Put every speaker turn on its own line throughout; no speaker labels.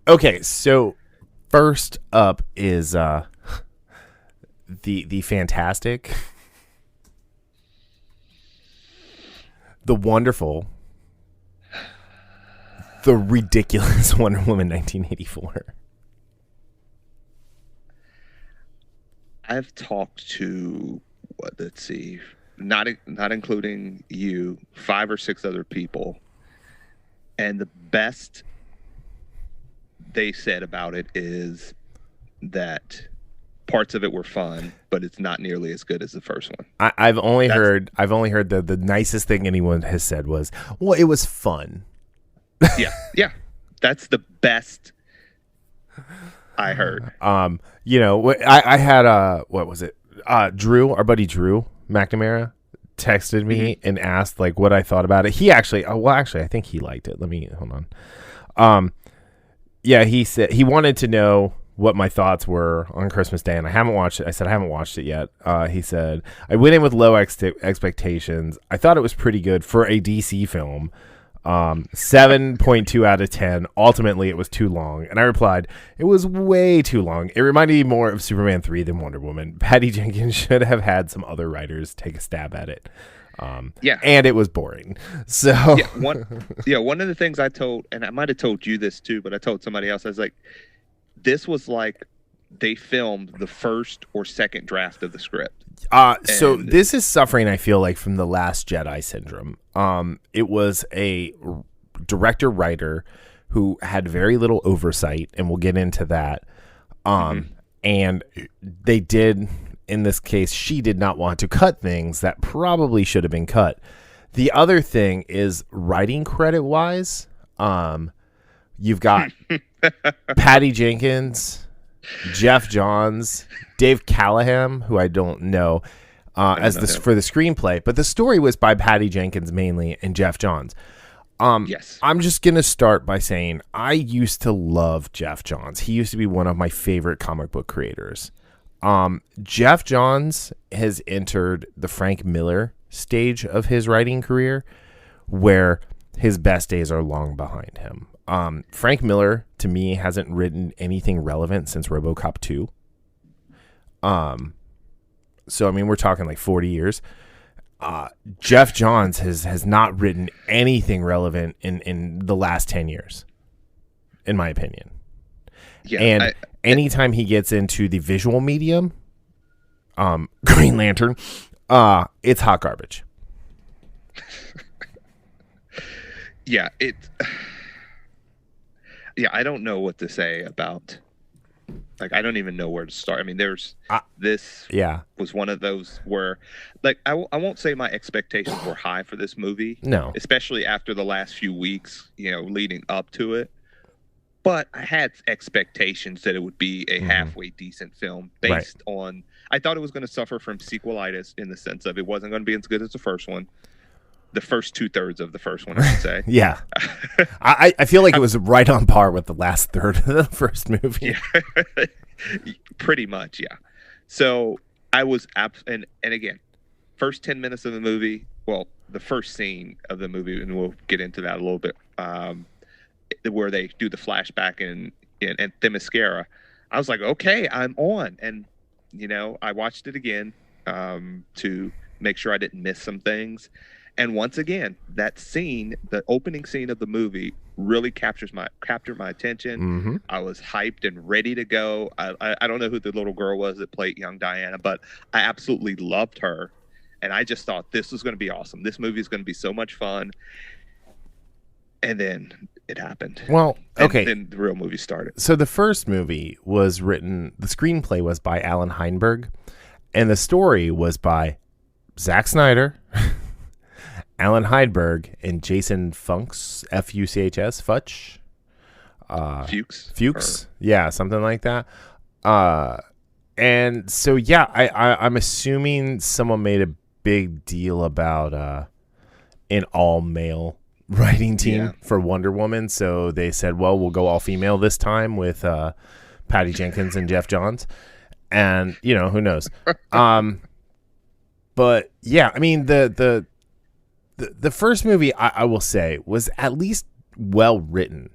Okay, so first up is the fantastic, the wonderful, the ridiculous Wonder Woman 1984.
I've talked to let's see, not including you, 5 or 6 other people, and the best they said about it is that parts of it were fun, but it's not nearly as good as the first one.
I've only heard the nicest thing anyone has said was, well, it was fun.
Yeah, that's the best I heard.
I had what was it? Drew, our buddy Drew McNamara, texted me and asked like what I thought about it. He actually, I think he liked it. Let me hold on. Yeah, he said he wanted to know what my thoughts were on Christmas Day, and I haven't watched it. I said I haven't watched it yet. He said I went in with low expectations. I thought it was pretty good for a DC film. 7.2 out of 10. Ultimately, it was too long, and I replied, it was way too long. It reminded me more of Superman 3 than Wonder Woman. Patty Jenkins should have had some other writers take a stab at it. And it was boring. So
one of the things I told, and I might have told you this too, but I told somebody else, I was like, this was like they filmed the first or second draft of the script.
So this is suffering, I feel like, from the Last Jedi syndrome. It was a director-writer who had very little oversight, and we'll get into that. And they did, in this case, she did not want to cut things that probably should have been cut. The other thing is writing credit-wise, you've got Patty Jenkins, Jeff Johns, Dave Callahan, who I don't know, for the screenplay, but the story was by Patty Jenkins mainly and Jeff Johns.
Yes.
I'm just gonna start by saying I used to love Jeff Johns. He used to be one of my favorite comic book creators. Jeff Johns has entered the Frank Miller stage of his writing career, where his best days are long behind him. Frank Miller, to me, hasn't written anything relevant since RoboCop 2. So, I mean, we're talking like 40 years. Jeff Johns has not written anything relevant in the last 10 years, in my opinion. Yeah, and anytime he gets into the visual medium, Green Lantern, it's hot garbage.
Yeah, I don't know what to say about, like, I don't even know where to start. I mean, this was one of those where, like, I won't say my expectations were high for this movie.
No.
Especially after the last few weeks, leading up to it. But I had expectations that it would be a halfway decent film based on, I thought it was going to suffer from sequelitis in the sense of it wasn't going to be as good as the first one. The first 2/3 of the first one, I should say.
Yeah. I feel like it was right on par with the last third of the first movie.
Yeah. Pretty much, yeah. So I was, and again, first 10 minutes of the movie, well, the first scene of the movie, and we'll get into that a little bit, where they do the flashback and Themyscira, I was like, okay, I'm on. And, I watched it again to make sure I didn't miss some things. And once again, that scene, the opening scene of the movie, really captured my attention. I was hyped and ready to go. I don't know who the little girl was that played young Diana, but I absolutely loved her. And I just thought this was going to be awesome. This movie is going to be so much fun. And then it happened.
Well, okay.
And then the real movie started.
So the first movie was written, the screenplay was by Alan Heinberg, and the story was by Zack Snyder, Alan Heinberg, and Jason Fuchs, Fuchs, Futch.
Fuchs?
Yeah, something like that. And so, yeah, I'm assuming someone made a big deal about an all-male writing team for Wonder Woman. So they said, well, we'll go all-female this time with Patty Jenkins and Jeff Johns. And, who knows? But, yeah, I mean, the first movie, I will say, was at least well written.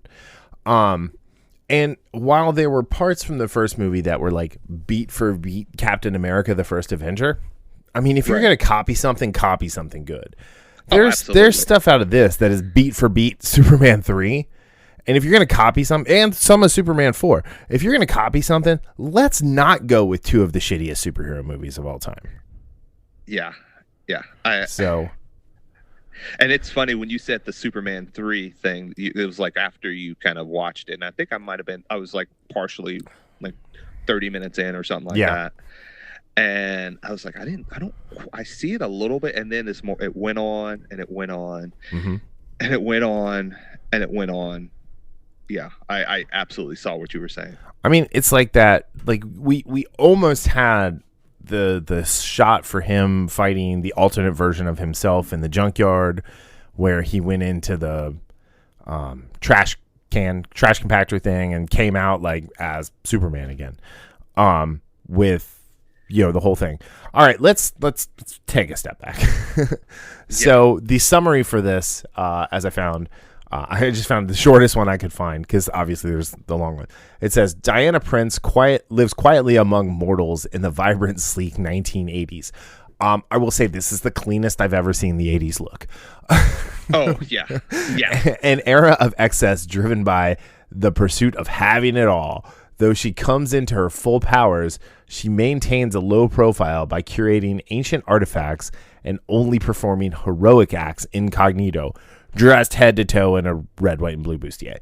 And while there were parts from the first movie that were like beat for beat Captain America, the First Avenger, I mean, if you're going to copy something good. There's stuff out of this that is beat for beat Superman 3. And if you're going to copy something, and some of Superman 4, if you're going to copy something, let's not go with two of the shittiest superhero movies of all time.
Yeah. And it's funny when you said the Superman 3 thing, it was like after you kind of watched it. And I think I was like partially like 30 minutes in or something like that. And I was like, I see it a little bit. And then it went on and it went on and it went on and it went on. Yeah, I absolutely saw what you were saying.
I mean, it's like that. Like we almost had the shot for him fighting the alternate version of himself in the junkyard, where he went into the trash compactor thing and came out like as Superman again, with the whole thing. All right, let's take a step back. So the summary for this, as I found. I just found the shortest one I could find because obviously there's the long one. It says, Diana Prince lives quietly among mortals in the vibrant, sleek 1980s. I will say this is the cleanest I've ever seen the 80s look.
Oh, yeah. Yeah.
An era of excess driven by the pursuit of having it all. Though she comes into her full powers, she maintains a low profile by curating ancient artifacts and only performing heroic acts incognito, dressed head to toe in a red, white, and blue bustier.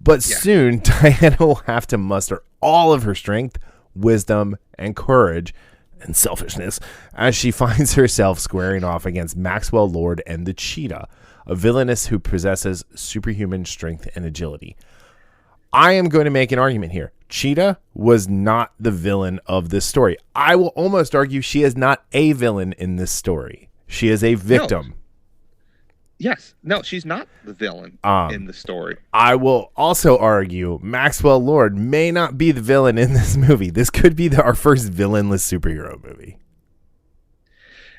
But soon, Diana will have to muster all of her strength, wisdom, and courage, and selfishness, as she finds herself squaring off against Maxwell Lord and the Cheetah, a villainess who possesses superhuman strength and agility. I am going to make an argument here. Cheetah was not the villain of this story. I will almost argue she is not a villain in this story. She is a victim.
No. Yes. No, she's not the villain in the story.
I will also argue Maxwell Lord may not be the villain in this movie. This could be our first villainless superhero movie.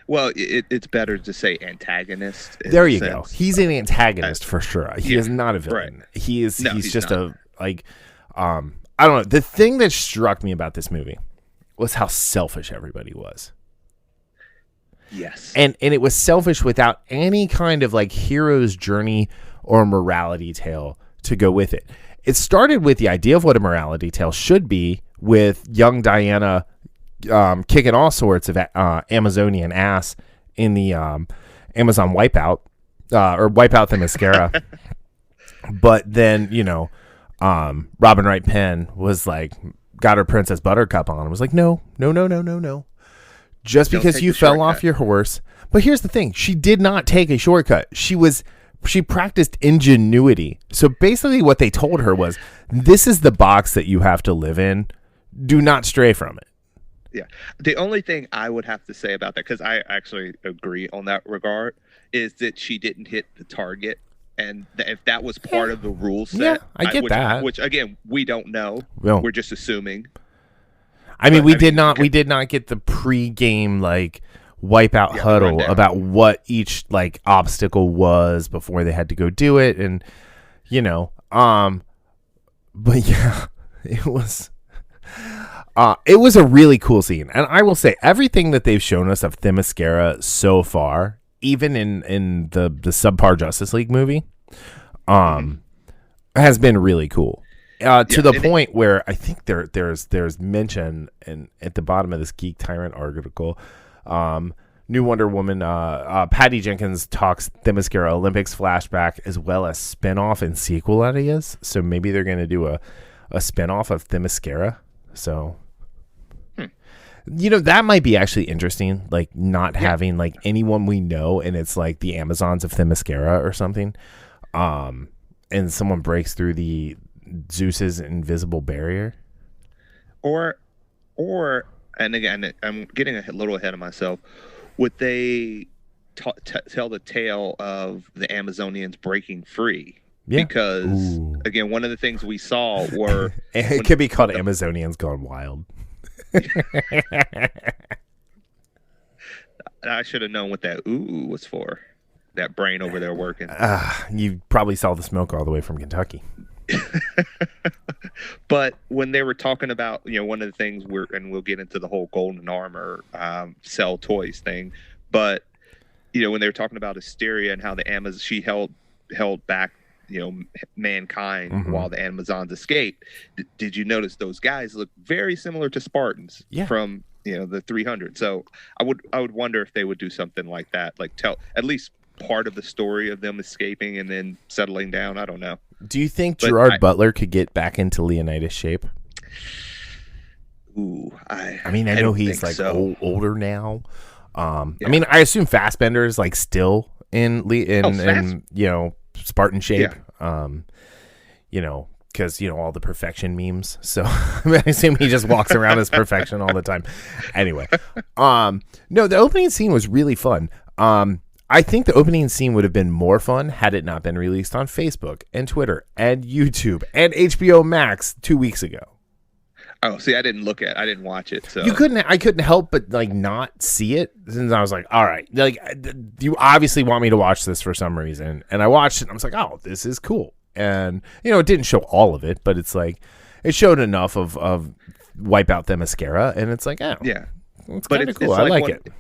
Well, it's better to say antagonist.
There you go. He's an antagonist for sure. He is not a villain.
Right.
He's just not. I don't know. The thing that struck me about this movie was how selfish everybody was.
Yes.
And it was selfish without any kind of like hero's journey or morality tale to go with it. It started with the idea of what a morality tale should be, with young Diana kicking all sorts of Amazonian ass in the Amazon Wipeout, or Wipeout Themyscira. But then, Robin Wright Penn was like, got her Princess Buttercup on and was like, no. Just because you fell off your horse. But here's the thing. She did not take a shortcut. She practiced ingenuity. So basically what they told her was, this is the box that you have to live in. Do not stray from it.
Yeah. The only thing I would have to say about that, because I actually agree on that regard, is that she didn't hit the target. And if that was part of the rule set,
I get that.
Which again, we don't know.
No.
We're just assuming.
I mean, we did not get the pre-game like wipeout huddle about what each like obstacle was before they had to go do it, and but yeah, it was a really cool scene, and I will say everything that they've shown us of Themyscira so far, even in the subpar Justice League movie, has been really cool. To the point where I think there's mention at the bottom of this Geek Tyrant article, New Wonder Woman, Patty Jenkins talks Themyscira Olympics flashback as well as spinoff and sequel ideas. So maybe they're going to do a spinoff of Themyscira. So, that might be actually interesting. Like not having like anyone we know, and it's like the Amazons of Themyscira or something. And someone breaks through the Zeus's invisible barrier,
or and again, I'm getting a little ahead of myself. Would they tell the tale of the Amazonians breaking free?
Yeah.
Because again, one of the things we saw were
it could be called Amazonians Gone Wild.
I should have known what that was for. That brain over there working.
You probably saw the smoke all the way from Kentucky.
But when they were talking about, one of the things and we'll get into the whole golden armor sell toys thing, but when they were talking about hysteria and how the Amazon she held back, mankind
Mm-hmm.
while the Amazons escaped. Did you notice those guys look very similar to Spartans from the 300? So I would wonder if they would do something like that, like tell at least part of the story of them escaping and then settling down. I don't know.
Do you think Gerard Butler could get back into Leonidas shape?
Ooh,
I know he's like older now. I mean, I assume Fassbender is like still in Spartan shape. Yeah. Because all the perfection memes. So I assume he just walks around as perfection all the time. Anyway, no, the opening scene was really fun. I think the opening scene would have been more fun had it not been released on Facebook and Twitter and YouTube and HBO Max 2 weeks ago.
Oh, see, I didn't watch it. So
I couldn't help but like not see it, since I was like, all right, like you obviously want me to watch this for some reason. And I watched it and I was like, oh, this is cool. And it didn't show all of it, but it's like it showed enough of Wipeout Themyscira, and it's like, oh yeah, it's kind of cool. I like it.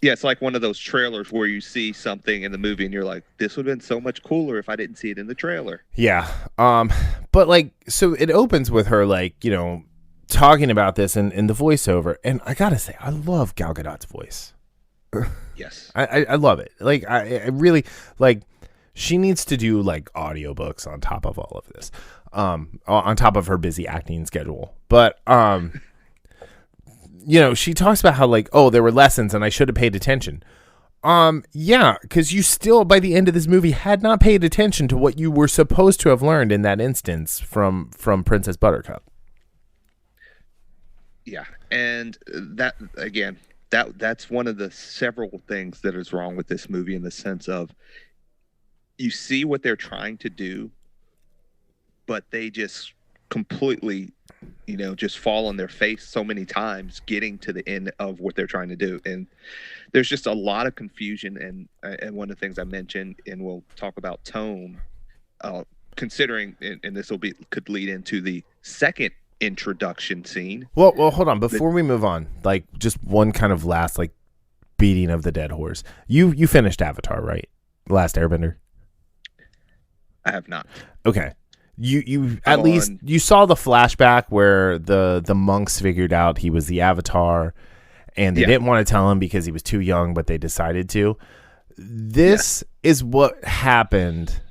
Yeah, it's like one of those trailers where you see something in the movie and you're like, this would have been so much cooler if I didn't see it in the trailer.
Yeah. But like, so it opens with her like, talking about this in the voiceover. And I got to say, I love Gal Gadot's voice.
Yes.
I love it. Like, I really, like, she needs to do like audiobooks on top of all of this, on top of her busy acting schedule. But, she talks about how like, oh, there were lessons and I should have paid attention. Yeah, because you still, by the end of this movie, had not paid attention to what you were supposed to have learned in that instance from Princess Buttercup.
Yeah, and that's one of the several things that is wrong with this movie, in the sense of you see what they're trying to do, but they just completely just fall on their face so many times getting to the end of what they're trying to do. And there's just a lot of confusion. And one of the things I mentioned, and we'll talk about tone, considering, and this could lead into the second introduction scene.
Well, hold on. Before we move on, like just one kind of last like beating of the dead horse. You finished Avatar, right? The Last Airbender?
I have not.
Okay. You at least you saw the flashback where the monks figured out he was the Avatar, and they didn't want to tell him because he was too young, but they decided to. This is what happened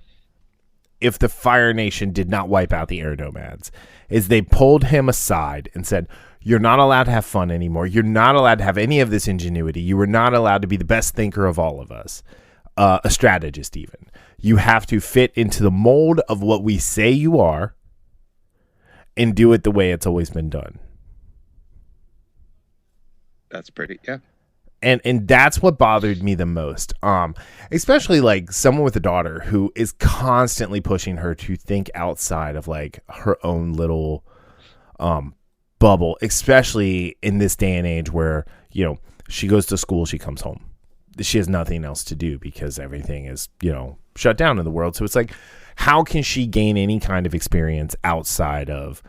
if the Fire Nation did not wipe out the air nomads. Is they pulled him aside and said, you're not allowed to have fun anymore. You're not allowed to have any of this ingenuity. You were not allowed to be the best thinker of all of us, a strategist even. You have to fit into the mold of what we say you are and do it the way it's always been done.
That's pretty, yeah.
And that's what bothered me the most. Especially like someone with a daughter who is constantly pushing her to think outside of like her own little bubble, especially in this day and age where, she goes to school, she comes home. She has nothing else to do because everything is, shut down in the world. So it's like, how can she gain any kind of experience outside of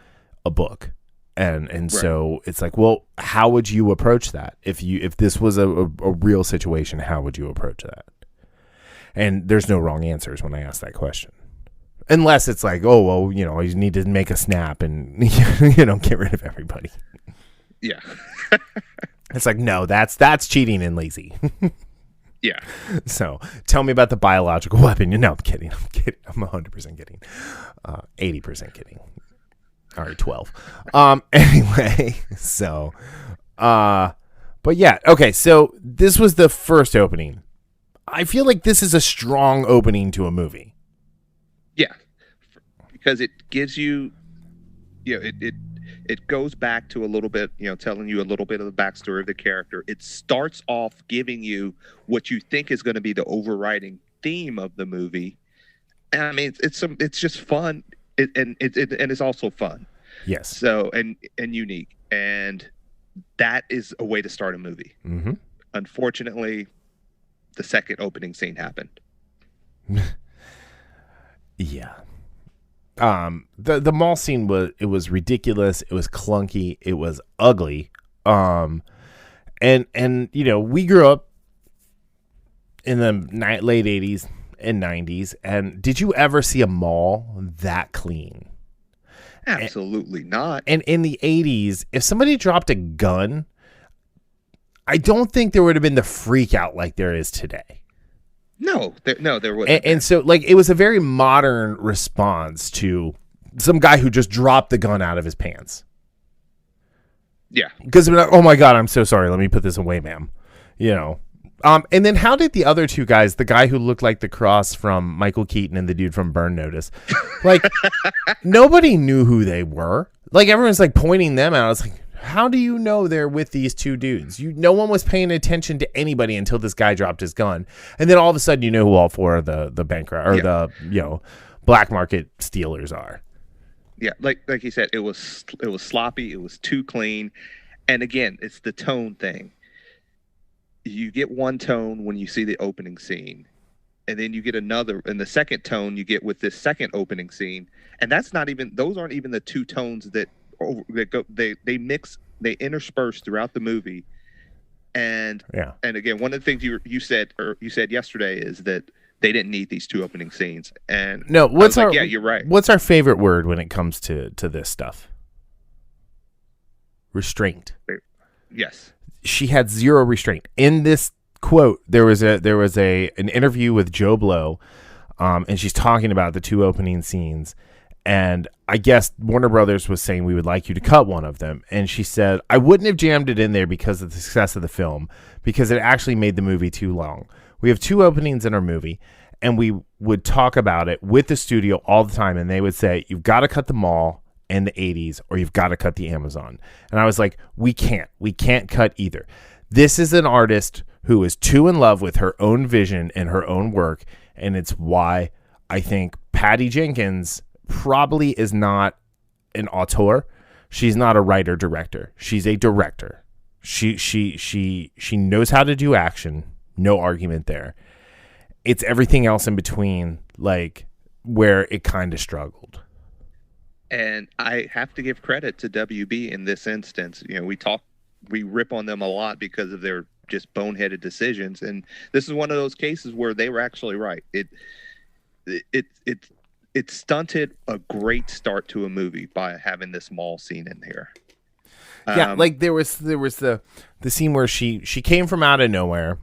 a book? And right. So it's like, well, how would you approach that? If this was a real situation, how would you approach that? And there's no wrong answers when I ask that question. Unless it's like, oh, well, you need to make a snap and, get rid of everybody.
Yeah.
It's like, no, that's cheating and lazy.
Yeah.
So tell me about the biological weapon. No, I'm kidding. I'm 100% kidding. 80% kidding. All right, 12. Anyway, so, but yeah, okay. So this was the first opening. I feel like this is a strong opening to a movie.
Yeah, because it gives you, it goes back to a little bit, telling you a little bit of the backstory of the character. It starts off giving you what you think is going to be the overriding theme of the movie. And I mean, it's just fun. And it's also fun.
Yes.
So and unique, and that is a way to start a movie.
Mm-hmm.
Unfortunately, the second opening scene happened.
Yeah. The mall scene was ridiculous. It was clunky. It was ugly. And we grew up in the late 80s and 90s. And did you ever see a mall that clean?
Absolutely not.
And in the 80s, if somebody dropped a gun, I don't think there would have been the freak out like there is today.
No, there wouldn't.
And so, like, it was a very modern response to some guy who just dropped the gun out of his pants.
Yeah.
Because, oh my God, I'm so sorry. Let me put this away, ma'am. And then how did the other two guys, the guy who looked like the cross from Michael Keaton and the dude from Burn Notice, like, nobody knew who they were. Like, everyone's like pointing them out. I was like, how do you know they're with these two dudes? No one was paying attention to anybody until this guy dropped his gun, and then all of a sudden you know who all four of the bankrupt or the black market stealers are.
Yeah, like you said, it was sloppy. It was too clean, and again, it's the tone thing. You get one tone when you see the opening scene, and then you get another, and the second tone you get with this second opening scene, and those aren't even the two tones that go, they mix, they intersperse throughout the movie. And again, one of the things you said yesterday is that they didn't need these two opening scenes. And
no,
you're right.
What's our favorite word when it comes to this stuff? Restraint.
Yes.
She had zero restraint. In this quote, there was an interview with Joe Blow, and she's talking about the two opening scenes. And I guess Warner Brothers was saying, we would like you to cut one of them. And she said, I wouldn't have jammed it in there because of the success of the film, because it actually made the movie too long. We have two openings in our movie, and we would talk about it with the studio all the time. And they would say, you've got to cut the mall and the 80s, or you've got to cut the Amazon. And I was like, we can't cut either. This is an artist who is too in love with her own vision and her own work. And it's why I think Patty Jenkins probably is not an auteur. She's not a writer director. She's a director. She knows how to do action. No argument there. It's everything else in between, like, where it kind of struggled.
And I have to give credit to WB in this instance. We rip on them a lot because of their just boneheaded decisions, and this is one of those cases where they were actually right. It stunted a great start to a movie by having this mall scene in here.
Yeah, like there was the scene where she came from out of nowhere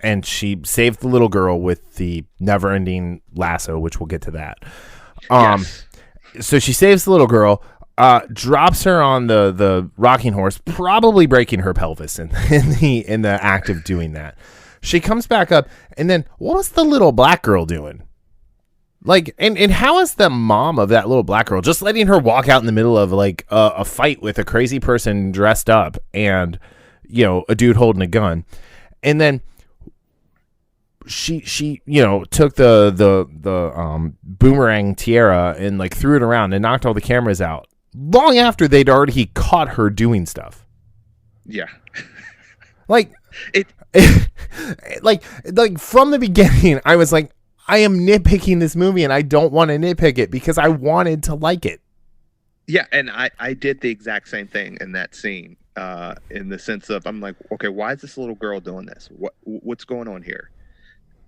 and she saved the little girl with the never-ending lasso, which we'll get to that.
Yes.
So she saves the little girl, drops her on the rocking horse, probably breaking her pelvis in the act of doing that. She comes back up, and then what was the little black girl doing? Like, and how is the mom of that little black girl just letting her walk out in the middle of like a fight with a crazy person dressed up and, a dude holding a gun? And then she took the boomerang tiara and like threw it around and knocked all the cameras out long after they'd already caught her doing stuff.
Yeah.
Like it like from the beginning, I was like, I am nitpicking this movie, and I don't want to nitpick it because I wanted to like it.
Yeah, and I did the exact same thing in that scene, in the sense of, I'm like, okay, why is this little girl doing this? What's going on here?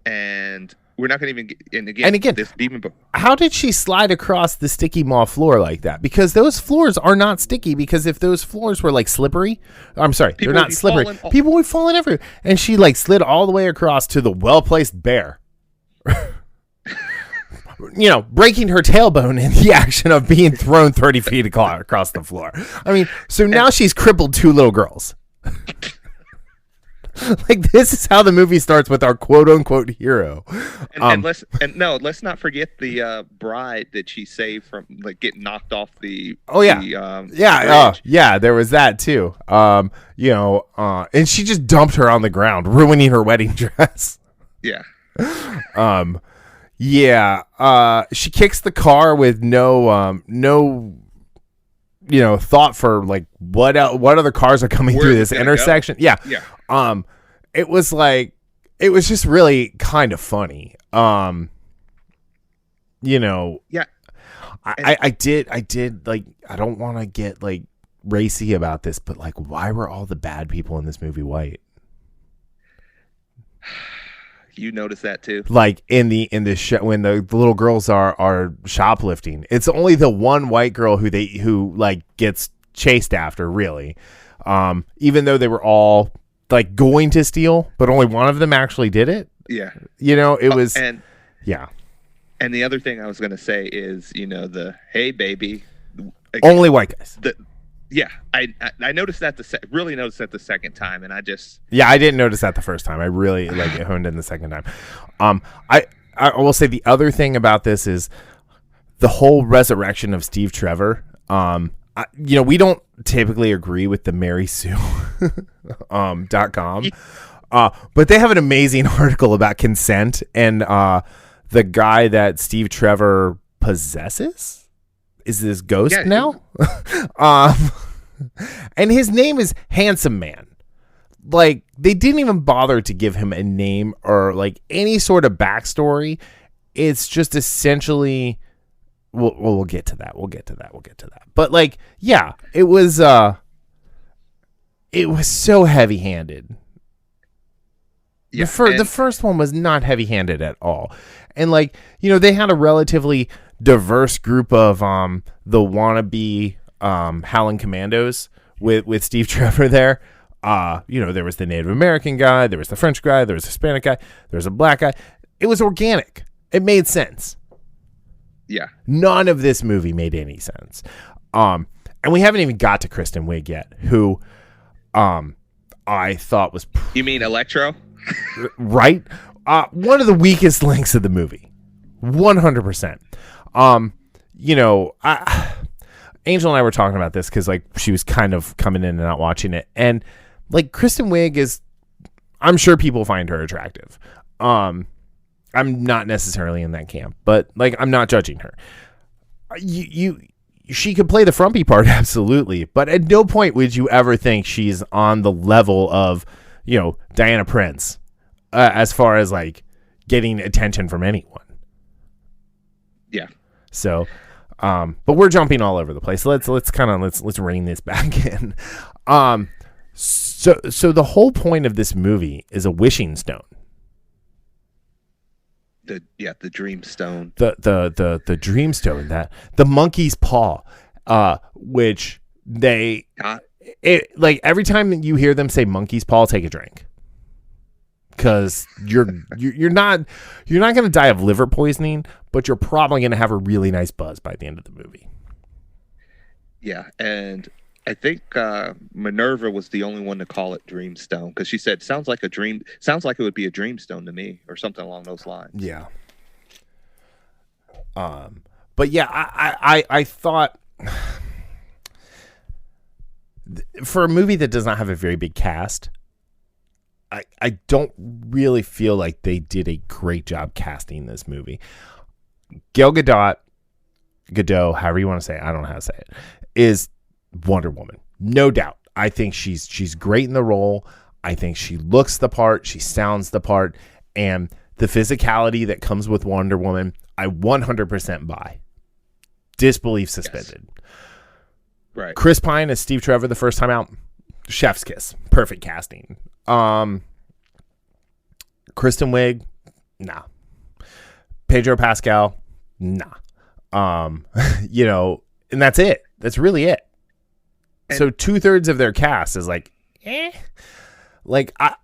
And we're not going to even get, and again, this even.
How did she slide across the sticky mall floor like that? Because those floors are not sticky. Because if those floors were like slippery, I'm sorry, they're not slippery. People would fall in everywhere, and she like slid all the way across to the well-placed bear. Breaking her tailbone in the action of being thrown 30 feet across the floor. I mean, so now she's crippled two little girls. Like, this is how the movie starts with our quote unquote hero.
Let's not forget the bride that she saved from like getting knocked off the.
Oh yeah, yeah. There was that too. And she just dumped her on the ground, ruining her wedding dress.
Yeah.
She kicks the car with no thought for like what other cars are coming through this intersection.
Yeah.
It was just really kind of funny.
Yeah.
I did like, I don't want to get like racy about this, but like, why were all the bad people in this movie white?
You noticed that too?
Like in the show, when the little girls are shoplifting, it's only the one white girl who like gets chased after, really. Even though they were all like going to steal, but only one of them actually did it.
Yeah.
You know, it was
yeah. And the other thing I was going to say is, you know, the hey baby, again,
only white guys.
I noticed that really noticed that the second time, and I
didn't notice that the first time. I really like it honed in the second time. I will say the other thing about this is the whole resurrection of Steve Trevor. You know, we don't typically agree with the Mary Sue .com, but they have an amazing article about consent and the guy that Steve Trevor possesses. Is this ghost now? And his name is Handsome Man. Like, they didn't even bother to give him a name or like any sort of backstory. It's just essentially, we'll get to that. We'll get to that. But like, yeah, it was so heavy-handed.
Yeah,
the first one was not heavy-handed at all. And like, you know, they had a relatively diverse group of the wannabe Howling Commandos with Steve Trevor there. You know, there was the Native American guy, there was the French guy, there was the Hispanic guy, there was a black guy. It was organic. It made sense.
Yeah.
None of this movie made any sense. And we haven't even got to Kristen Wiig yet, who I thought was
You mean Electro?
Right? One of the weakest links of the movie. 100%. You know, Angel and I were talking about this because like she was kind of coming in and not watching it, and like Kristen Wiig is, I'm sure people find her attractive. I'm not necessarily in that camp, but like I'm not judging her. She could play the frumpy part, absolutely, but at no point would you ever think she's on the level of, you know, Diana Prince as far as like getting attention from anyone.
Yeah.
So, but we're jumping all over the place. Let's rein this back in. So the whole point of this movie is a wishing stone.
The dream stone.
The dream stone, that the monkey's paw, which they like every time that you hear them say monkey's paw, take a drink. Because you're not going to die of liver poisoning, but you're probably going to have a really nice buzz by the end of the movie.
Yeah, and I think Minerva was the only one to call it Dreamstone because she said, "Sounds like it would be a dreamstone to me," or something along those lines.
Yeah. But yeah, I thought for a movie that does not have a very big cast, I don't really feel like they did a great job casting this movie. Gal Gadot, however you want to say it, I don't know how to say it, is Wonder Woman. No doubt. I think she's great in the role. I think she looks the part, she sounds the part, and the physicality that comes with Wonder Woman, I 100% buy. Disbelief suspended. Yes.
Right.
Chris Pine as Steve Trevor the first time out, chef's kiss. Perfect casting. Kristen Wiig, nah. Pedro Pascal, nah. You know, and that's it. That's really it. And so 2/3 of their cast is like, like I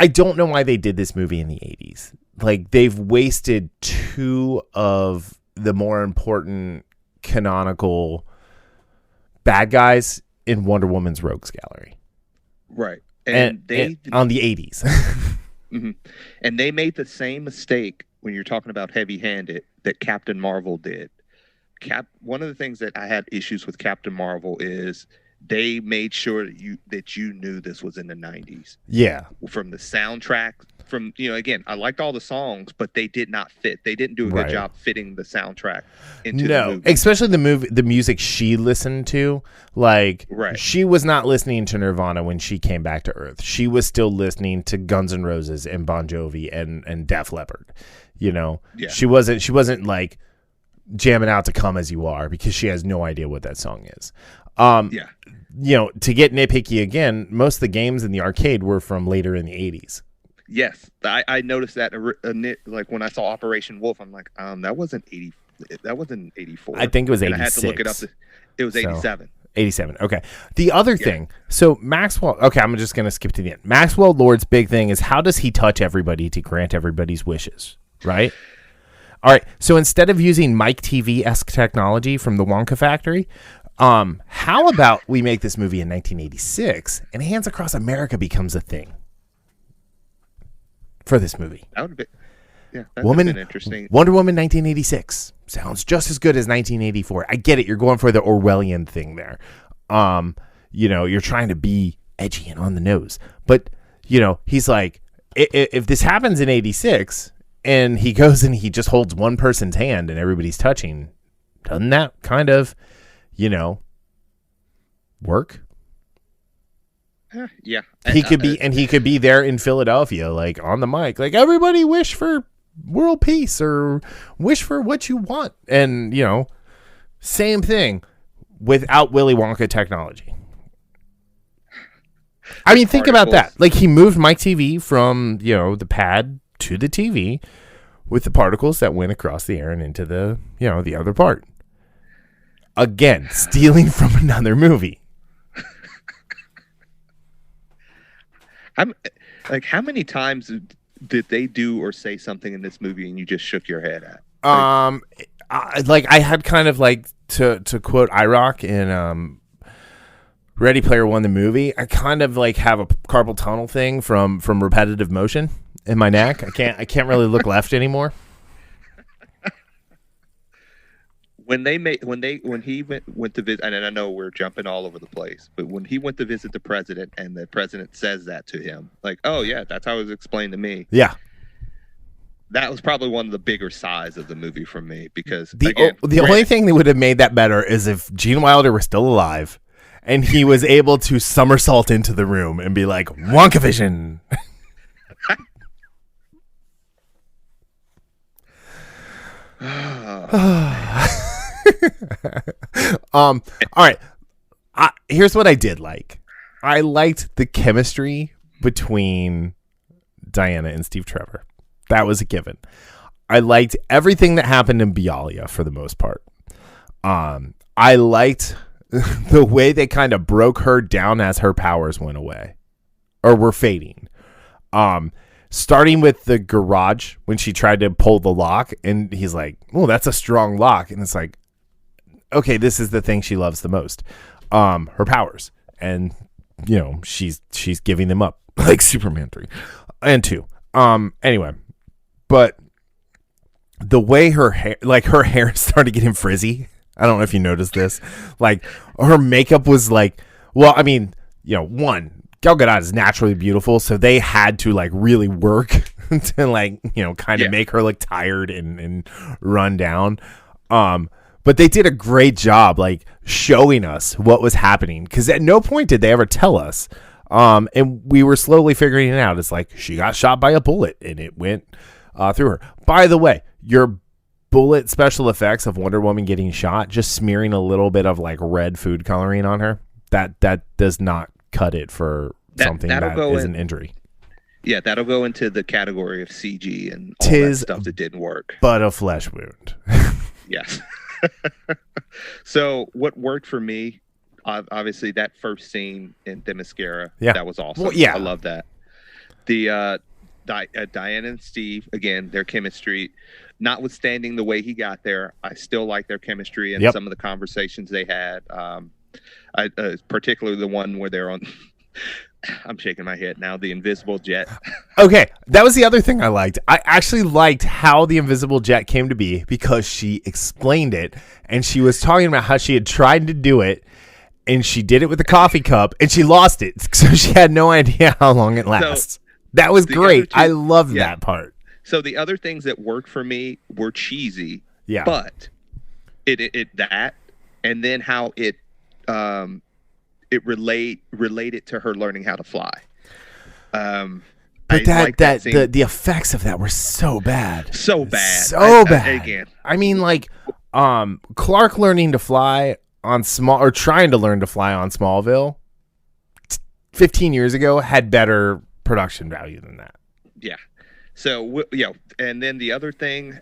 don't know why they did this movie in the 80s. Like, they've wasted two of the more important canonical bad guys in Wonder Woman's Rogues Gallery.
Right.
And on the 80s.
Mm-hmm. And they made the same mistake when you're talking about heavy-handed that Captain Marvel did. One of the things that I had issues with Captain Marvel is they made sure that you knew this was in the 90s.
Yeah.
From the soundtrack, again, I liked all the songs, but they did not fit. They didn't do a good job fitting the soundtrack into the movie. Especially
the music she listened to. Like, she was not listening to Nirvana when she came back to Earth. She was still listening to Guns N' Roses and Bon Jovi and Def Leppard. You know?
Yeah.
She wasn't like jamming out to Come As You Are because she has no idea what that song is.
Yeah.
To get nitpicky again, most of the games in the arcade were from later in the 80s.
Yes, I noticed that. Like when I saw Operation Wolf, I'm like, that wasn't 80. That wasn't 84.
I think it was 86.
And I had to look it up. It was 87.
87. Okay. The other thing. So Maxwell. Okay, I'm just gonna skip to the end. Maxwell Lord's big thing is how does he touch everybody to grant everybody's wishes? Right. All right. So instead of using Mike TV-esque technology from the Wonka factory, how about we make this movie in 1986 and Hands Across America becomes a thing for this movie?
That would be, yeah, that would have been interesting.
Wonder Woman 1986 sounds just as good as 1984. I get it. You're going for the Orwellian thing there. You're trying to be edgy and on the nose. But, he's like, if this happens in 86 and he goes and he just holds one person's hand and everybody's touching, doesn't that kind of, work?
Yeah.
He could be there in Philadelphia, like on the mic, like everybody wish for world peace or wish for what you want. And, same thing without Willy Wonka technology. I mean, think about that. Like he moved Mike TV from, the pad to the TV with the particles that went across the air and into the, the other part. Again, stealing from another movie.
How many times did they do or say something in this movie and you just shook your head at?
I had kind of like to quote IROC in Ready Player One, the movie. I kind of like have a carpal tunnel thing from repetitive motion in my neck. I can't really look left anymore.
When he went to visit, and I know we're jumping all over the place, but when he went to visit the president and the president says that to him, like, oh yeah, that's how it was explained to me.
Yeah.
That was probably one of the bigger sides of the movie for me because
the only thing that would have made that better is if Gene Wilder were still alive and he was able to somersault into the room and be like, Wonkavision. All right. Here's what I did like. I liked the chemistry between Diana and Steve Trevor. That was a given. I liked everything that happened in Bialya for the most part. I liked the way they kind of broke her down as her powers went away or were fading. Starting with the garage when she tried to pull the lock and he's like, oh, that's a strong lock. And it's like, okay, this is the thing she loves the most. Her powers. And, she's giving them up like Superman 3 and 2. Anyway, but the way her hair started getting frizzy. I don't know if you noticed this. Like her makeup was like, well, I mean, one, Gal Gadot is naturally beautiful, so they had to like really work to like, kind of make her look tired and run down. But they did a great job like showing us what was happening because at no point did they ever tell us. And we were slowly figuring it out. It's like she got shot by a bullet and it went through her. By the way, your bullet special effects of Wonder Woman getting shot, just smearing a little bit of like red food coloring on her, that does not cut it for something that is an injury.
Yeah, that'll go into the category of CG and all that stuff that didn't work.
But a flesh wound.
Yes. So what worked for me, obviously that first scene in Themyscira, that was awesome. Well, I love that. The Diana and Steve, again, their chemistry, notwithstanding the way he got there, I still like their chemistry and some of the conversations they had. Particularly the one where they're on I'm shaking my head now, the invisible jet.
Okay, that was the other thing I liked. I actually liked how the invisible jet came to be because she explained it and she was talking about how she had tried to do it and she did it with a coffee cup and she lost it. So she had no idea how long it lasts. So, that was great. I loved that part.
So the other things that worked for me were cheesy, but it that and then how it related to her learning how to fly.
But
like that scene.
the effects of that were so bad.
So bad.
So bad.
Again.
I mean, like, Clark learning to fly on trying to learn to fly on Smallville 15 years ago had better production value than that.
Yeah. So, and then the other thing,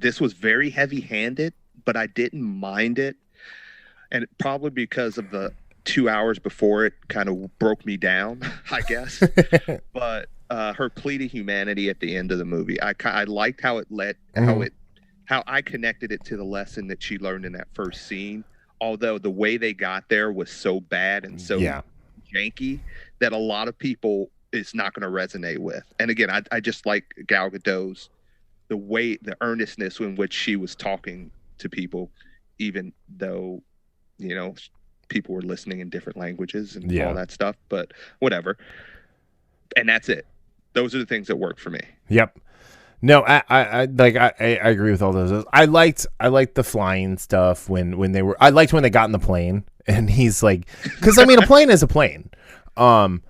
this was very heavy-handed, but I didn't mind it. And probably because of the 2 hours before it kind of broke me down, I guess. But her plea to humanity at the end of the movie, I liked how it how I connected it to the lesson that she learned in that first scene. Although the way they got there was so bad and so janky that a lot of people it's not going to resonate with. And again, I just like Gal Gadot's the earnestness in which she was talking to people, even though, people were listening in different languages and all that stuff, but whatever. And that's it. Those are the things that work for me.
Yep. No, I agree with all those. I liked the flying stuff when they were. I liked when they got in the plane and he's like, because I mean, a plane is a plane. From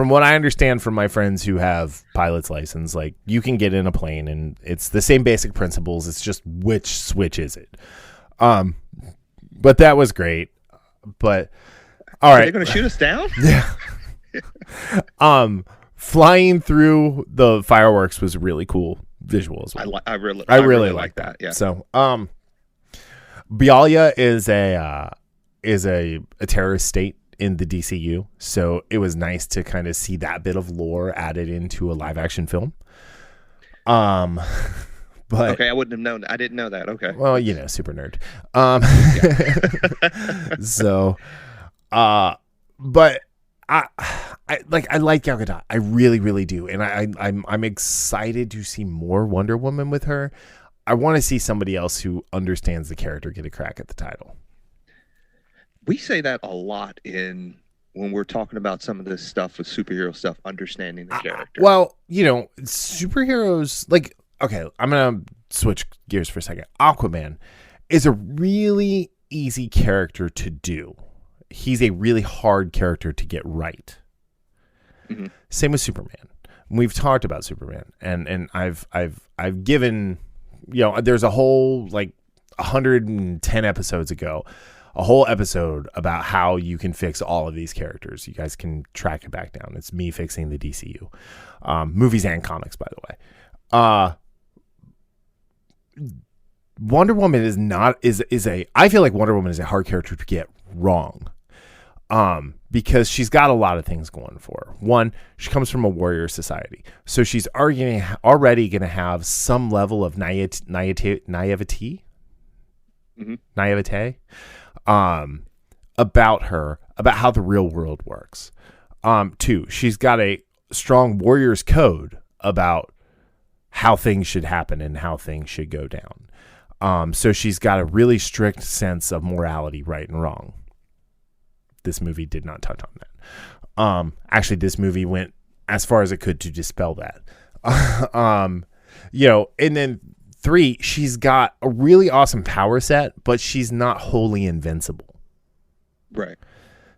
what I understand from my friends who have pilot's license, like you can get in a plane and it's the same basic principles. It's just which switch is it? But that was great. But all right,
are they going to shoot us down?
Yeah. Flying through the fireworks was really cool visual as well.
I really like that. Yeah.
So, Bialya is a terrorist state in the DCU. So it was nice to kind of see that bit of lore added into a live action film. But
okay, I wouldn't have known. I didn't know that. Okay.
Well, super nerd. So, but I like Gal Gadot. I really, really do, and I'm excited to see more Wonder Woman with her. I want to see somebody else who understands the character get a crack at the title.
We say that a lot when we're talking about some of this stuff with superhero stuff, understanding the character.
Well, superheroes like. Okay, I'm going to switch gears for a second. Aquaman is a really easy character to do. He's a really hard character to get right. Mm-hmm. Same with Superman. We've talked about Superman, and I've given, there's a whole 110 episodes ago, a whole episode about how you can fix all of these characters. You guys can track it back down. It's me fixing the DCU, movies and comics, by the way. Wonder Woman I feel like Wonder Woman is a hard character to get wrong. Because she's got a lot of things going for her. One, she comes from a warrior society. So she's already going to have some level of naivete, about her, about how the real world works. Two, she's got a strong warrior's code about how things should happen and how things should go down. So she's got a really strict sense of morality, right and wrong. This movie did not touch on that. Actually, this movie went as far as it could to dispel that. And then three, she's got a really awesome power set, but she's not wholly invincible.
Right.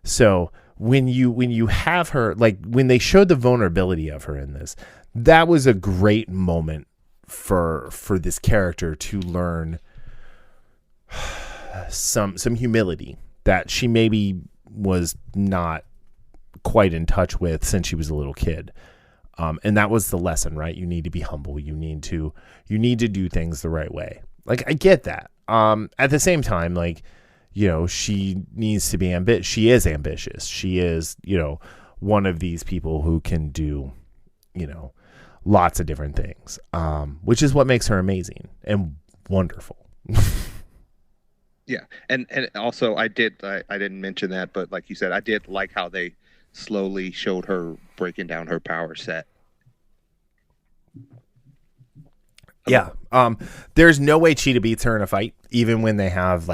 So when you have her, like when they showed the vulnerability of her in this, that was a great moment for this character to learn some humility that she maybe was not quite in touch with since she was a little kid. And that was the lesson, right? You need to be humble. You need to do things the right way. Like, I get that. At the same time, she needs to be ambitious. She is ambitious. She is, one of these people who can do, lots of different things, which is what makes her amazing and wonderful.
Yeah. And also I didn't mention that, but like you said, I did like how they slowly showed her breaking down her power set.
Yeah. There's no way Cheetah beats her in a fight, even when they have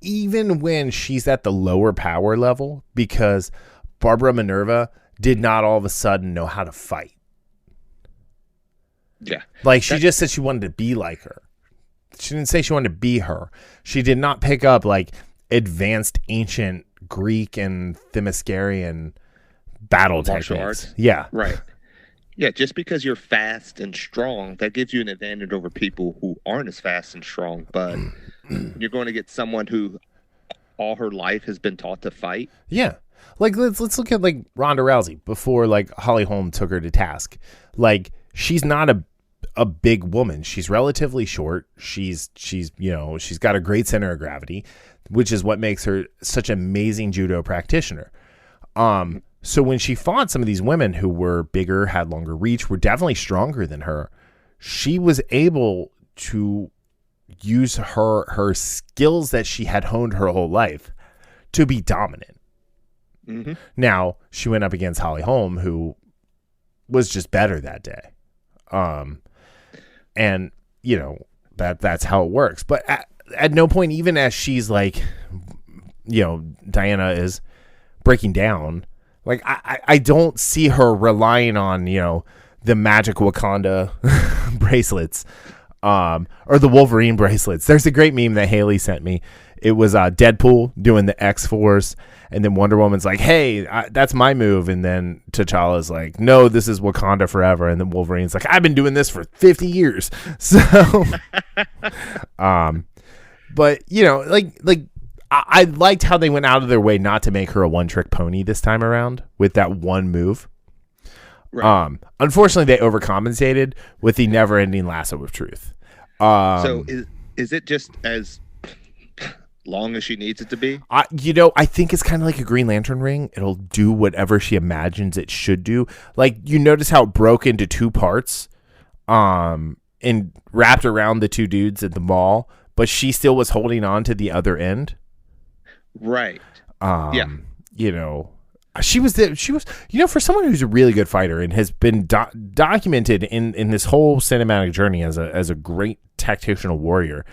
even when she's at the lower power level, because Barbara Minerva did not all of a sudden know how to fight.
Yeah.
She just said she wanted to be like her. She didn't say she wanted to be her. She did not pick up advanced ancient Greek and Themyscirian battle
martial
techniques.
arts.
Yeah.
Right. Yeah, just because you're fast and strong, that gives you an advantage over people who aren't as fast and strong. But you're going to get someone who all her life has been taught to fight.
Yeah. Like let's look at like Ronda Rousey before like Holly Holm took her to task. Like she's not a big woman. She's relatively short. She's she's got a great center of gravity, which is what makes her such an amazing judo practitioner. So when she fought some of these women who were bigger, had longer reach, were definitely stronger than her, she was able to use her skills that she had honed her whole life to be dominant.
Mm-hmm.
Now, she went up against Holly Holm, who was just better that day. And, that's how it works. But at no point, even as she's like, Diana is breaking down, like, I don't see her relying on, the magic Wakanda bracelets, or the Wolverine bracelets. There's a great meme that Haley sent me. It was Deadpool doing the X-Force, and then Wonder Woman's like, hey, that's my move. And then T'Challa's like, no, this is Wakanda forever. And then Wolverine's like, I've been doing this for 50 years. So, but, I liked how they went out of their way not to make her a one-trick pony this time around with that one move. Right. Unfortunately, they overcompensated with the never-ending lasso of truth.
So is it just as long as she needs it to be?
I think it's kind of like a Green Lantern ring. It'll do whatever she imagines it should do. Like, you notice how it broke into two parts, and wrapped around the two dudes at the mall, but she still was holding on to the other end.
Right.
Yeah. She was for someone who's a really good fighter and has been documented in this whole cinematic journey as a great tactician warrior.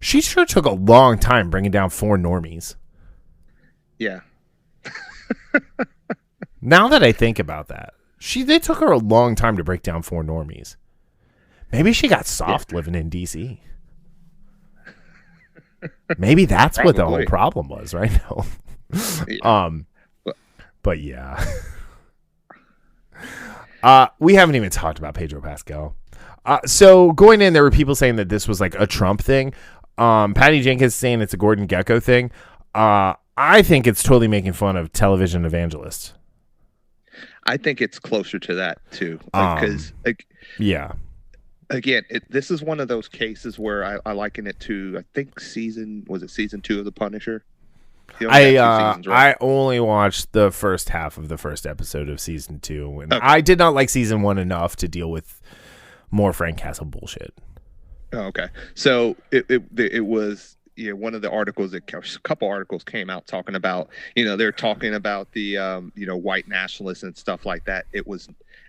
She sure took a long time bringing down 4 normies.
Yeah.
Now that I think about that, they took her a long time to break down 4 normies. Maybe she got soft living in DC. Maybe that's what the whole problem was, right now.
Yeah.
But yeah. We haven't even talked about Pedro Pascal. So going in, there were people saying that this was like a Trump thing. Patty Jenkins saying it's a Gordon Gekko thing. I think it's totally making fun of television evangelists.
I think it's closer to that too, because
yeah.
Again, this is one of those cases where I liken it to, I think season 2 of The Punisher? Seasons, right?
I only watched the first half of the first episode of season 2, and I did not like season 1 enough to deal with more Frank Castle bullshit.
Oh, okay. So it was one of the articles, a couple articles came out talking about, they're talking about the white nationalists and stuff like that. It was,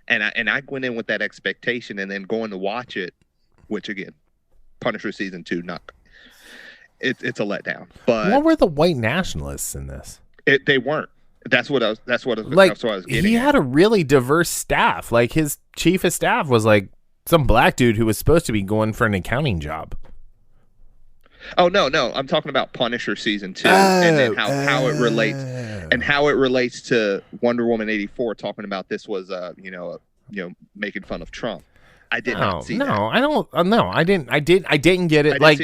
and I went in with that expectation, and then going to watch it, which again, Punisher season 2, it's a letdown. But
what were the white nationalists in this?
They weren't. That's what I was getting.
He had a really diverse staff. Like, his chief of staff was like some black dude who was supposed to be going for an accounting job.
Oh no, I'm talking about Punisher season 2, and then how it relates to Wonder Woman 84. Talking about this was making fun of Trump. I did not see that.
I don't. No, I didn't. I didn't get it. Like,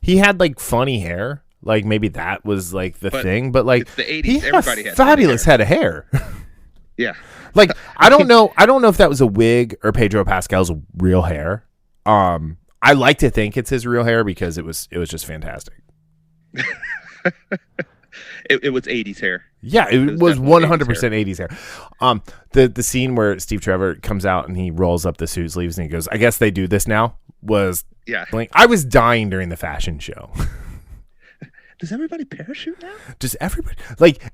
he had like funny hair. Like, maybe that was like the thing. But like,
it's the 80s.
He had
Everybody
a
had
fabulous head of hair.
Yeah.
Like, I don't know if that was a wig or Pedro Pascal's real hair. I like to think it's his real hair because it was just fantastic.
It was 80s hair.
Yeah, it was 100% 80s hair. The scene where Steve Trevor comes out and he rolls up the suit sleeves and he goes, I guess they do this now, was I was dying during the fashion show.
Does everybody parachute now?
Does everybody?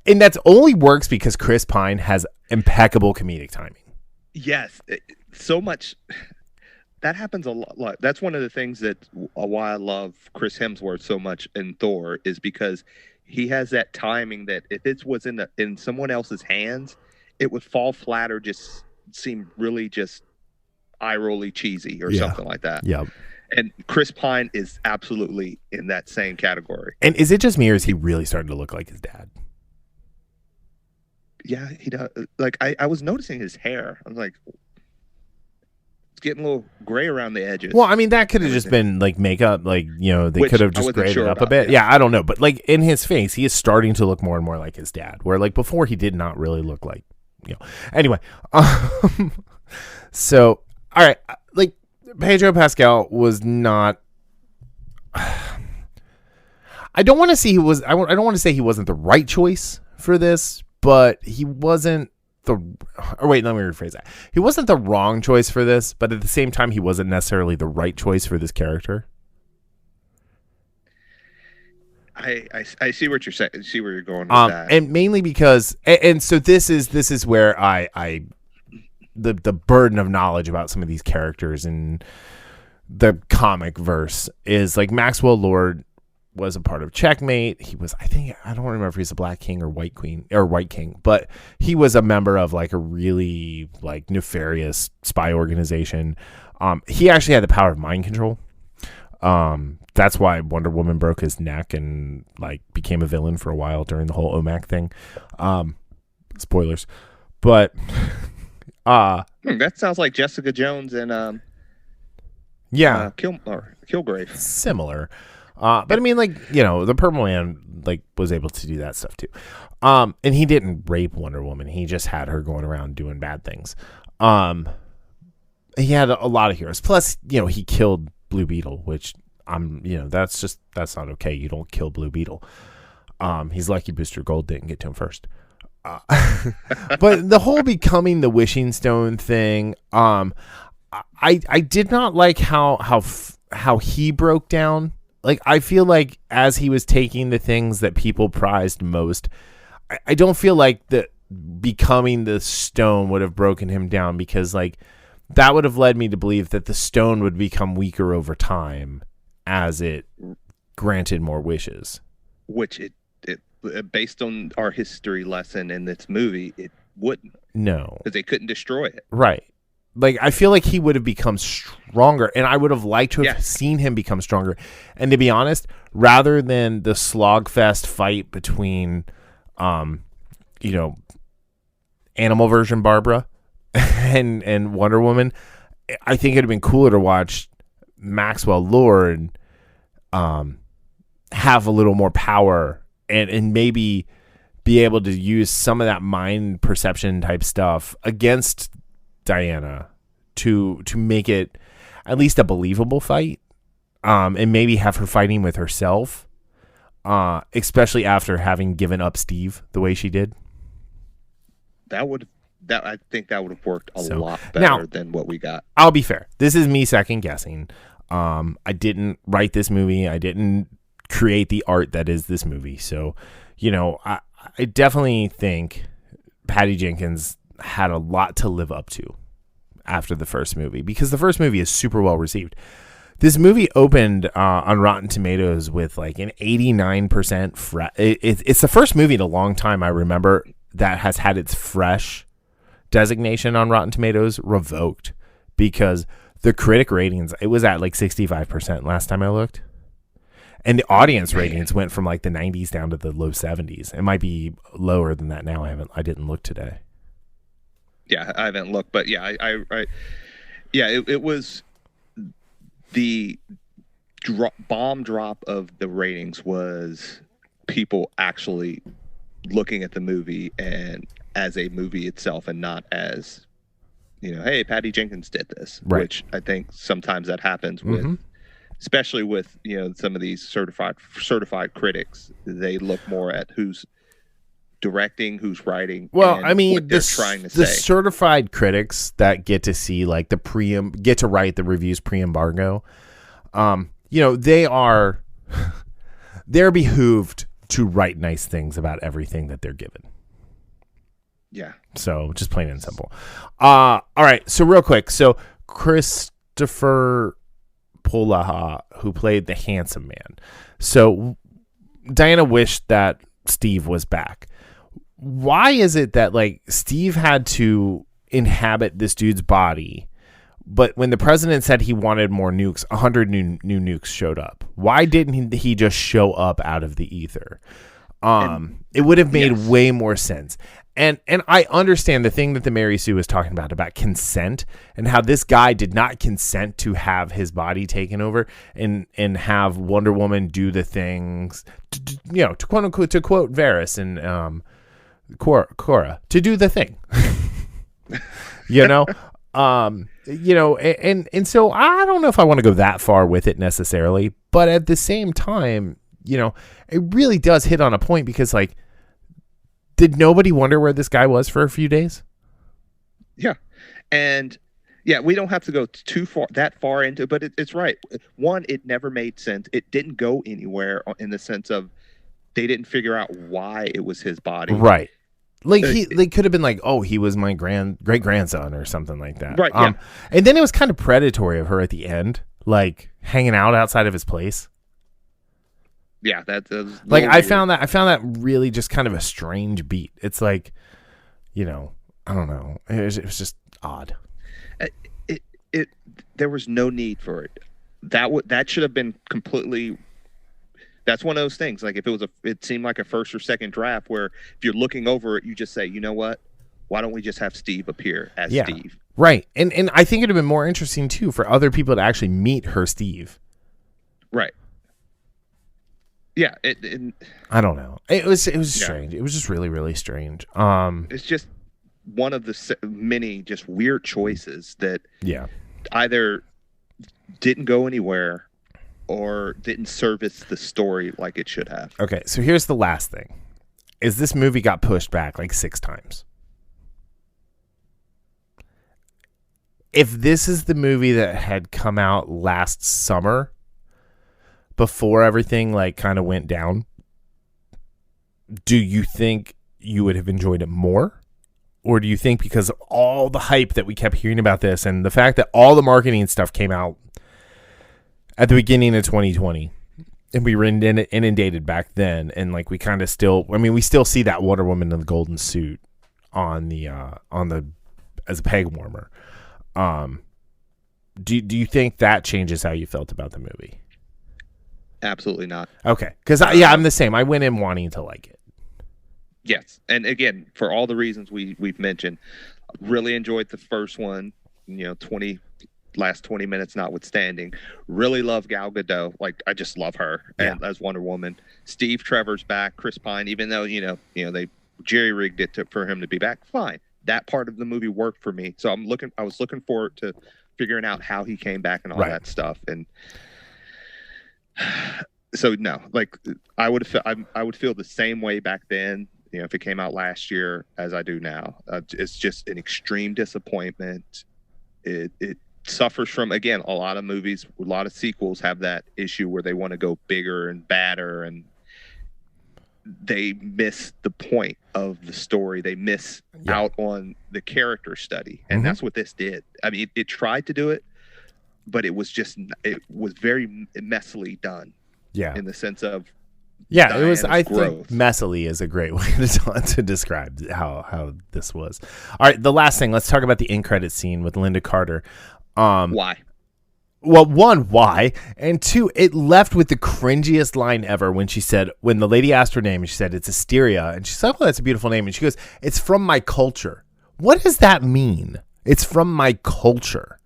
And that's only works because Chris Pine has impeccable comedic timing.
Yes, so much. That happens a lot. That's one of the things that why I love Chris Hemsworth so much in Thor, is because he has that timing that if it was in someone else's hands, it would fall flat or just seem really just eye-rolly cheesy or something like that.
Yeah.
And Chris Pine is absolutely in that same category.
And is it just me, or is he really starting to look like his dad?
Yeah, he does. Like I was noticing his hair. I was like, it's getting a little gray around the edges.
Well, I mean, that could have just been like makeup, like, you know, they
Which
could have
I
just
wasn't
graded
sure
up a
about,
bit.
yeah.
Yeah, I don't know. But like in his face, he is starting to look more and more like his dad, where like before he did not really look like, you know. Anyway, so, all right, like Pedro Pascal was not. I don't want to say he was. I don't want to say he wasn't the right choice for this, but he wasn't the. Or wait, let me rephrase that. He wasn't the wrong choice for this, but at the same time, he wasn't necessarily the right choice for this character.
I see what you're saying. I see where you're going with that.
And mainly because, and so this is where I the burden of knowledge about some of these characters in the comic verse is like Maxwell Lord was a part of Checkmate. He was, I don't remember if he's a Black King or White Queen or White King, but he was a member of like a really like nefarious spy organization. He actually had the power of mind control. That's why Wonder Woman broke his neck and like became a villain for a while during the whole OMAC thing. Spoilers, but
that sounds like Jessica Jones and
yeah,
Kilgrave.
Similar. But I mean, like, you know, the Purple Man like was able to do that stuff too. And he didn't rape Wonder Woman. He just had her going around doing bad things. He had a lot of heroes. Plus, you know, he killed Blue Beetle, which that's not okay. You don't kill Blue Beetle. He's lucky Booster Gold didn't get to him first. But the whole becoming the Wishing Stone thing, I did not like how he broke down. Like, I feel like as he was taking the things that people prized most, I don't feel like the becoming the stone would have broken him down, because like that would have led me to believe that the stone would become weaker over time as it granted more wishes.
Which it based on our history lesson in this movie, it wouldn't.
No.
Because they couldn't destroy it.
Right. Like, I feel like he would have become stronger, and I would have liked to have seen him become stronger. And to be honest, rather than the slogfest fight between, animal version Barbara and Wonder Woman, I think it'd have been cooler to watch Maxwell Lord have a little more power and maybe be able to use some of that mind perception type stuff against Diana to make it at least a believable fight, and maybe have her fighting with herself, especially after having given up Steve the way she did.
I think that would have worked a lot better than what we got.
I'll be fair. This is me second guessing. I didn't write this movie. I didn't create the art that is this movie. So, I definitely think Patty Jenkins had a lot to live up to after the first movie, because the first movie is super well received. This movie opened on Rotten Tomatoes with like an 89% it's the first movie in a long time I remember that has had its fresh designation on Rotten Tomatoes revoked, because the critic ratings, it was at like 65% last time I looked. And the audience ratings went from like the 90s down to the low 70s. It might be lower than that now. I didn't look today.
Yeah, I haven't looked, but yeah, it was the bomb drop of the ratings was people actually looking at the movie and as a movie itself, and not as, hey, Patty Jenkins did this,
right.
Which I think sometimes that happens with, especially with, some of these certified critics. They look more at who's directing, who's writing.
Well, I mean,
what they're trying to
the
say.
Certified critics that get to see like get to write the reviews pre-embargo, they're behooved to write nice things about everything that they're given.
Yeah.
So just plain and simple. All right. So real quick. So Christopher Polaha, who played the handsome man. So Diana wished that Steve was back. Why is it that like Steve had to inhabit this dude's body, but when the president said he wanted more nukes, 100 new nukes showed up? Why didn't he just show up out of the ether? It would have made
yes.
way more sense. And I understand the thing that the Mary Sue was talking about consent and how this guy did not consent to have his body taken over and have Wonder Woman do the things, to quote unquote, to quote Varys and Cora, to do the thing, and so I don't know if I want to go that far with it necessarily, but at the same time, it really does hit on a point because like, did nobody wonder where this guy was for a few days?
Yeah. And yeah, we don't have to go that far into it, but it's right. One, it never made sense. It didn't go anywhere in the sense of they didn't figure out why it was his body.
Right. Like they could have been like, oh, he was my great grandson or something like that.
Right. Yeah.
And then it was kind of predatory of her at the end, like hanging out outside of his place.
Yeah, that's
like I found that really just kind of a strange beat. It's like, I don't know. It was just odd.
There was no need for it. That should have been completely. That's one of those things. Like if it seemed like a first or second draft where if you're looking over it, you just say, you know what? Why don't we just have Steve appear as Steve?
Right. And I think it'd have been more interesting too for other people to actually meet her Steve.
Right. Yeah,
I don't know. It was strange. It was just really, really strange.
It's just one of the many just weird choices that either didn't go anywhere or didn't service the story like it should have.
Okay, so here's the last thing: is this movie got pushed back like 6 times? If this is the movie that had come out last summer, before everything like kind of went down, do you think you would have enjoyed it more? Or do you think because of all the hype that we kept hearing about this and the fact that all the marketing stuff came out at the beginning of 2020 and we were inundated back then and like we kind of still, we still see that Wonder Woman in the golden suit on the as a peg warmer. Do you think that changes how you felt about the movie?
Absolutely not.
Okay, because I'm the same. I went in wanting to like it.
Yes, and again, for all the reasons we've mentioned, really enjoyed the first one. Last 20 minutes notwithstanding, really love Gal Gadot. Like I just love her as Wonder Woman. Steve Trevor's back. Chris Pine, even though they jerry rigged it for him to be back, fine. That part of the movie worked for me. So I was looking forward to figuring out how he came back and all that stuff and. So no, like I would feel the same way back then, if it came out last year as I do now. It's just an extreme disappointment. It suffers from, again, a lot of movies, a lot of sequels have that issue where they want to go bigger and badder and they miss the point of the story. They miss out on the character study. And that's what this did. It tried to do it, but it was very messily done. Yeah. In the sense of
it was. I think messily is a great way to describe how this was. All right, the last thing. Let's talk about the end credit scene with Linda Carter.
Why?
Well, one, why, and two, it left with the cringiest line ever when the lady asked her name and she said it's Asteria, and she said, "Oh, that's a beautiful name," and she goes, "It's from my culture." What does that mean? It's from my culture.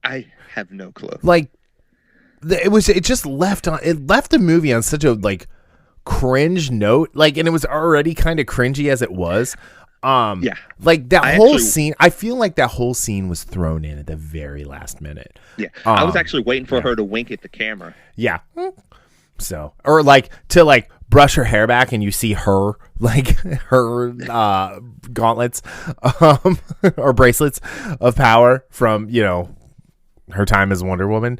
I have no clue.
Like, it just left the movie on such a like cringe note. Like, and it was already kind of cringy as it was. Like that whole scene. I feel like that whole scene was thrown in at the very last minute.
Yeah, I was actually waiting for her to wink at the camera.
Yeah. So, or like to like brush her hair back and you see her like her gauntlets or bracelets of power from her time as Wonder Woman.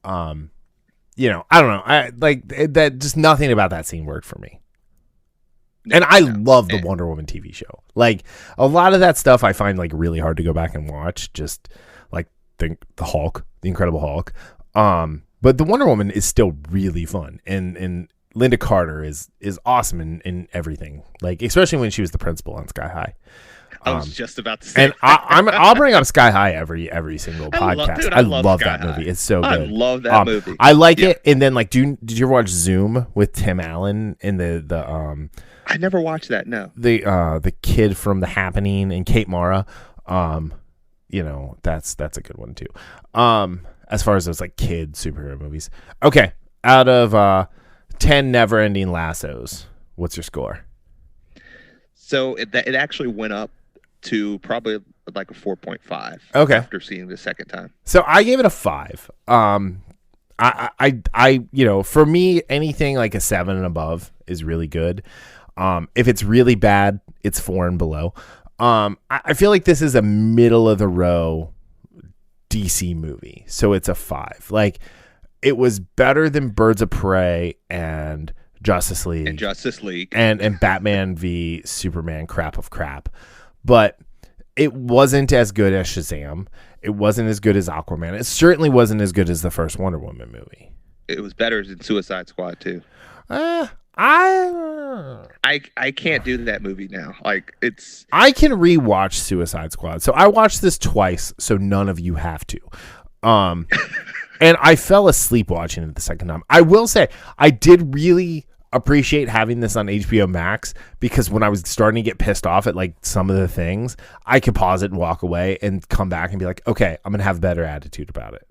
I don't know. I like that. Just nothing about that scene worked for me. And I love the Wonder Woman TV show. Like a lot of that stuff I find like really hard to go back and watch. Just like the Hulk, the Incredible Hulk. But the Wonder Woman is still really fun. And Linda Carter is awesome in everything. Like especially when she was the principal on Sky High.
I was just about to say.
And I'll bring up Sky High every single podcast. I love that
Sky
movie.
High.
It's so good.
I love that movie.
I like it. And then like, did you ever watch Zoom with Tim Allen in the
I never watched that. No.
The kid from The Happening and Kate Mara. You know, that's a good one too. As far as those like kid superhero movies. Okay, out of 10 never-ending lassos, what's your score? So
it actually went up to probably like a 4.5.
Okay.
After seeing the second time.
So I gave it a 5. I you know, for me, anything like a 7 and above is really good. If it's really bad, it's 4 and below. I feel like this is a middle of the row DC movie, so it's a 5. Like, it was better than Birds of Prey and Justice League and Batman v Superman crap of crap, but it wasn't as good as Shazam. It wasn't as good as Aquaman. It certainly wasn't as good as the first Wonder Woman movie.
It was better than Suicide Squad too. I can't do that movie now. Like,
I can rewatch Suicide Squad. So I watched this twice, so none of you have to. And I fell asleep watching it the second time. I will say I did really appreciate having this on HBO Max, because when I was starting to get pissed off at like some of the things, I could pause it and walk away and come back and be like, okay, I'm gonna have a better attitude about it.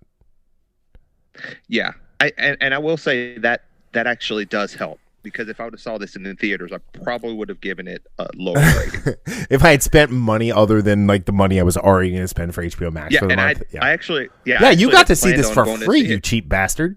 Yeah, I will say that actually does help, because if I would have saw this in the theaters, I probably would have given it a lower rating.
If I had spent money other than like the money I was already going to spend for HBO Max for the month.
You got to see this for
free, you cheap bastard.